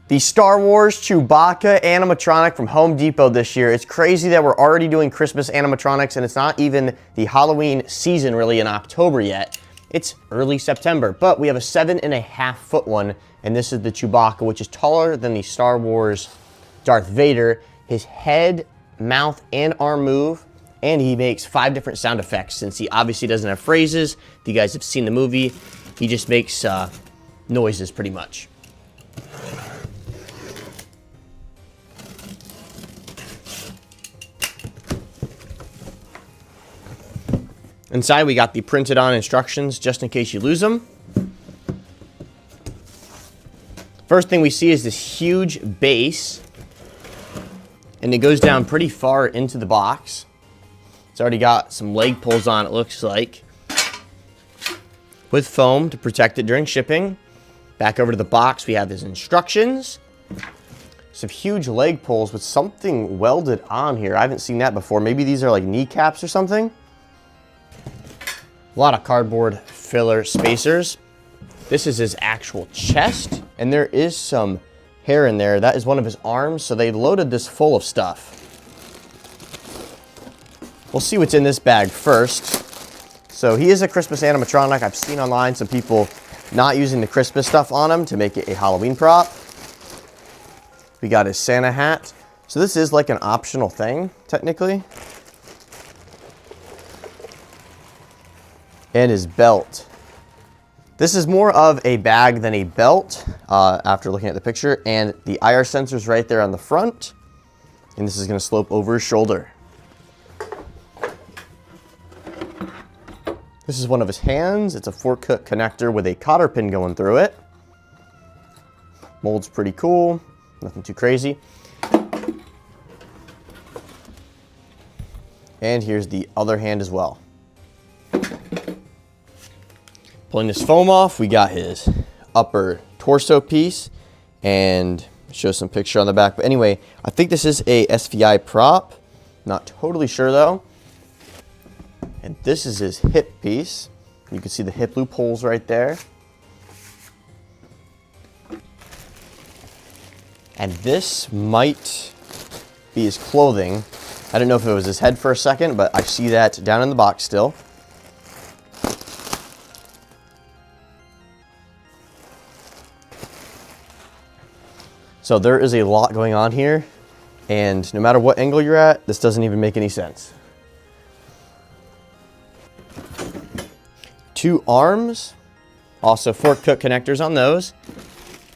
The Star Wars Chewbacca animatronic from Home Depot this year. It's crazy that we're already doing Christmas animatronics and it's not even the Halloween season really in October yet. It's early September, but we have a 7.5-foot one, and this is the Chewbacca, which is taller than the Star Wars Darth Vader. His head, mouth, and arm move, and he makes 5 different sound effects. Since he obviously doesn't have phrases, if you guys have seen the movie, he just makes noises pretty much. Inside, we got the printed on instructions just in case you lose them. First thing we see is this huge base, and it goes down pretty far into the box. It's already got some leg pulls on, it looks like, with foam to protect it during shipping. Back over to the box, we have his instructions. Some huge leg pulls with something welded on here. I haven't seen that before. Maybe these are like kneecaps or something. A lot of cardboard filler spacers. This is his actual chest, and there is some hair in there. That is one of his arms, so they loaded this full of stuff. We'll see what's in this bag first. So he is a Christmas animatronic. I've seen online some people not using the Christmas stuff on him to make it a Halloween prop. We got his Santa hat. So this is like an optional thing, technically. And his belt. This is more of a bag than a belt after looking at the picture. And the IR sensor's right there on the front. And this is going to slope over his shoulder. This is one of his hands. It's a fork-cut connector with a cotter pin going through it. Mold's pretty cool. Nothing too crazy. And here's the other hand as well. Pulling this foam off, we got his upper torso piece, and show some picture on the back. But anyway, I think this is a SVI prop. Not totally sure though. And this is his hip piece. You can see the hip loop holes right there. And this might be his clothing. I don't know if it was his head for a second, but I see that down in the box still. So there is a lot going on here, and no matter what angle you're at, this doesn't even make any sense. 2 arms, also fork-cut connectors on those.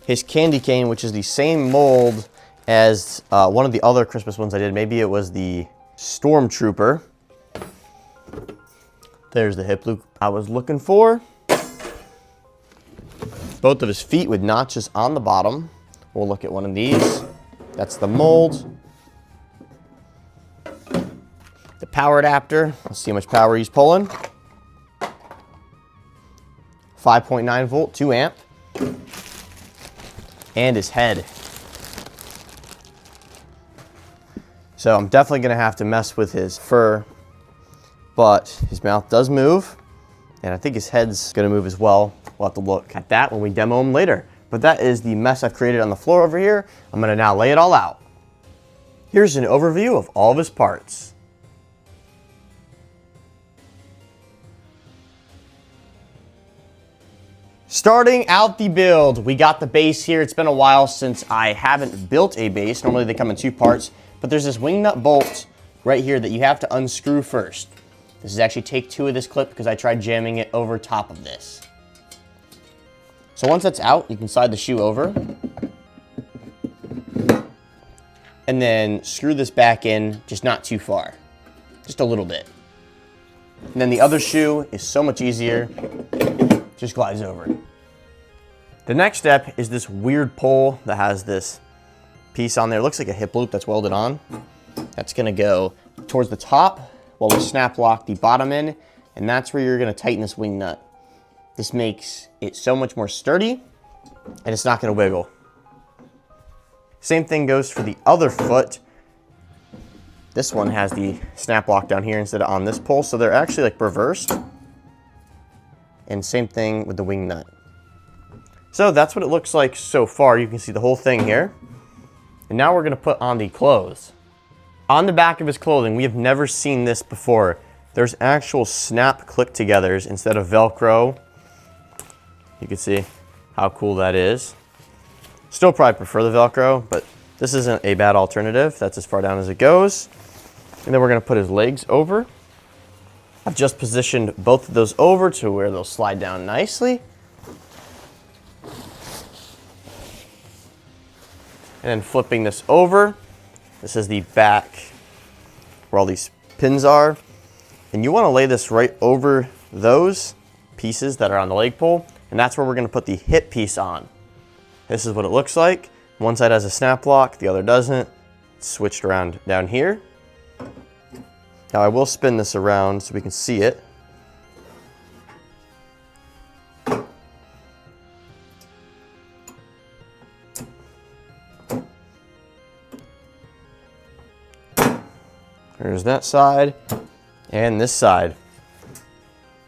His candy cane, which is the same mold as one of the other Christmas ones I did. Maybe it was the Stormtrooper. There's the hip loop I was looking for. Both of his feet with notches on the bottom. We'll look at one of these. That's the mold. The power adapter. Let's see how much power he's pulling. 5.9 volt, 2 amp. And his head. So I'm definitely gonna have to mess with his fur, but his mouth does move, and I think his head's gonna move as well. We'll have to look at that when we demo him later. But that is the mess I've created on the floor over here. I'm gonna now lay it all out. Here's an overview of all of his parts. Starting out the build, we got the base here. It's been a while since I haven't built a base. Normally they come in 2 parts, but there's this wing nut bolt right here that you have to unscrew first. This is actually take 2 of this clip because I tried jamming it over top of this. So once that's out, you can slide the shoe over. And then screw this back in, just not too far. Just a little bit. And then the other shoe is so much easier. Just glides over. The next step is this weird pole that has this piece on there. It looks like a hip loop that's welded on. That's gonna go towards the top while we snap lock the bottom in, and that's where you're gonna tighten this wing nut. This makes it so much more sturdy, and it's not gonna wiggle. Same thing goes for the other foot. This one has the snap lock down here instead of on this pole, so they're actually like reversed. And same thing with the wing nut. So that's what it looks like so far. You can see the whole thing here. And now we're gonna put on the clothes. On the back of his clothing, we have never seen this before. There's actual snap click togethers instead of Velcro. You can see how cool that is. Still probably prefer the Velcro, but this isn't a bad alternative. That's as far down as it goes. And then we're gonna put his legs over. I've just positioned both of those over to where they'll slide down nicely. And then flipping this over, this is the back where all these pins are. And you want to lay this right over those pieces that are on the leg pole. And that's where we're going to put the hip piece on. This is what it looks like. One side has a snap lock, the other doesn't. It's switched around down here. Now I will spin this around so we can see it. There's that side and this side.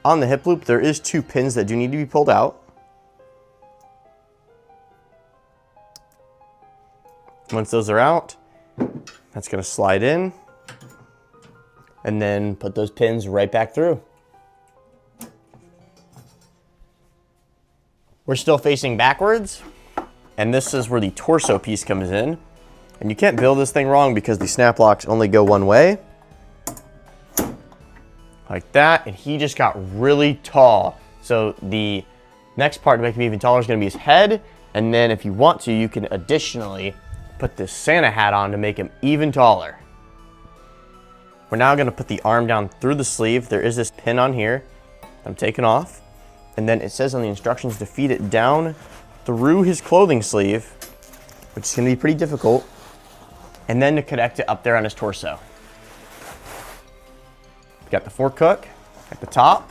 On the hip loop, there is 2 pins that do need to be pulled out. Once those are out, that's going to slide in and then put those pins right back through. We're still facing backwards, and this is where the torso piece comes in. And you can't build this thing wrong because the snap locks only go one way. Like that, and he just got really tall. So the next part to make him even taller is gonna be his head. And then if you want to, you can additionally put this Santa hat on to make him even taller. We're now gonna put the arm down through the sleeve. There is this pin on here I'm taking off. And then it says on the instructions to feed it down through his clothing sleeve, which is gonna be pretty difficult. And then to connect it up there on his torso. Got the fork hook at the top.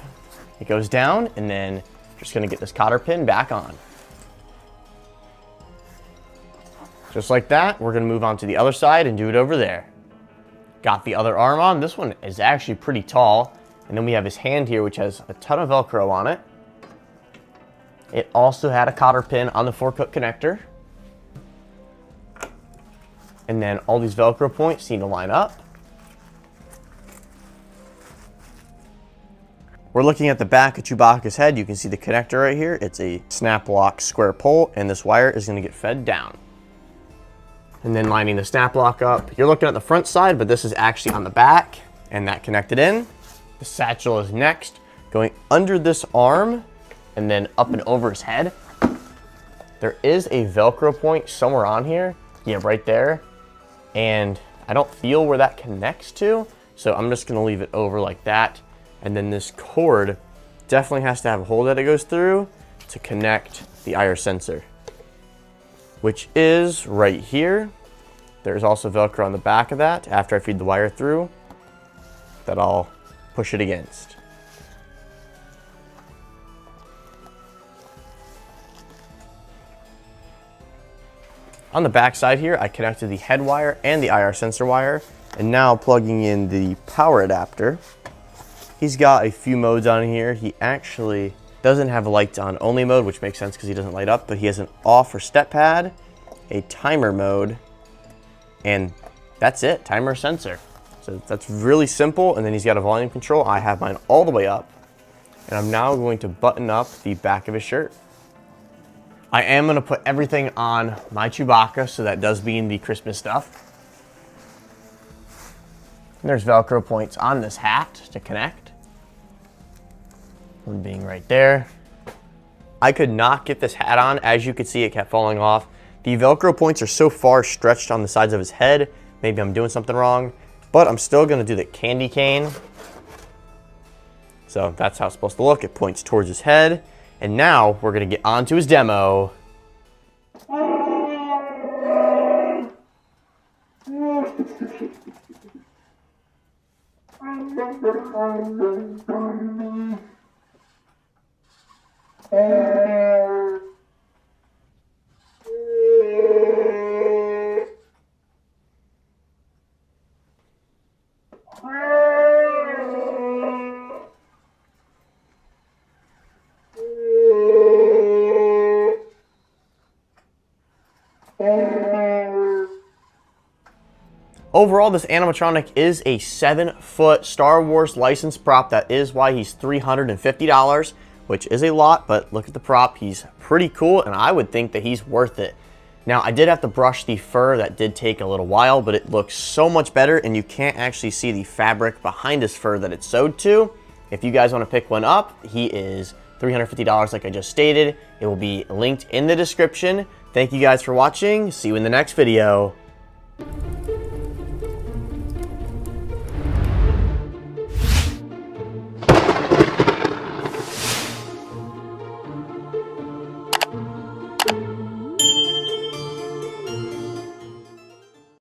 It goes down, and then just gonna get this cotter pin back on. Just like that, we're gonna move on to the other side and do it over there. Got the other arm on. This one is actually pretty tall. And then we have his hand here, which has a ton of Velcro on it. It also had a cotter pin on the fork hook connector. And then all these Velcro points seem to line up. We're looking at the back of Chewbacca's head. You can see the connector right here. It's a snap lock square pole, and this wire is gonna get fed down. And then lining the snap lock up. You're looking at the front side, but this is actually on the back, and that connected in. The satchel is next, going under this arm, and then up and over his head. There is a Velcro point somewhere on here. Yeah, right there. And I don't feel where that connects to, so I'm just gonna leave it over like that. And then this cord definitely has to have a hole that it goes through to connect the IR sensor, which is right here. There's also Velcro on the back of that after I feed the wire through that I'll push it against. On the back side here, I connected the head wire and the IR sensor wire, and now plugging in the power adapter. He's got a few modes on here. He actually doesn't have a lights on only mode, which makes sense because he doesn't light up, but he has an off or step pad, a timer mode, and that's it, timer sensor. So that's really simple, and then he's got a volume control. I have mine all the way up, and I'm now going to button up the back of his shirt. I am gonna put everything on my Chewbacca, so that does mean the Christmas stuff. And there's Velcro points on this hat to connect. One being right there. I could not get this hat on. As you can see, it kept falling off. The Velcro points are so far stretched on the sides of his head. Maybe I'm doing something wrong, but I'm still gonna do the candy cane. So that's how it's supposed to look. It points towards his head. And now we're gonna get on to his demo. Overall, this animatronic is a 7-foot Star Wars licensed prop. That is why he's $350, which is a lot, but look at the prop. He's pretty cool, and I would think that he's worth it. Now, I did have to brush the fur. That did take a little while, but it looks so much better, and you can't actually see the fabric behind his fur that it's sewed to. If you guys want to pick one up, he is $350 like I just stated. It will be linked in the description. Thank you guys for watching. See you in the next video.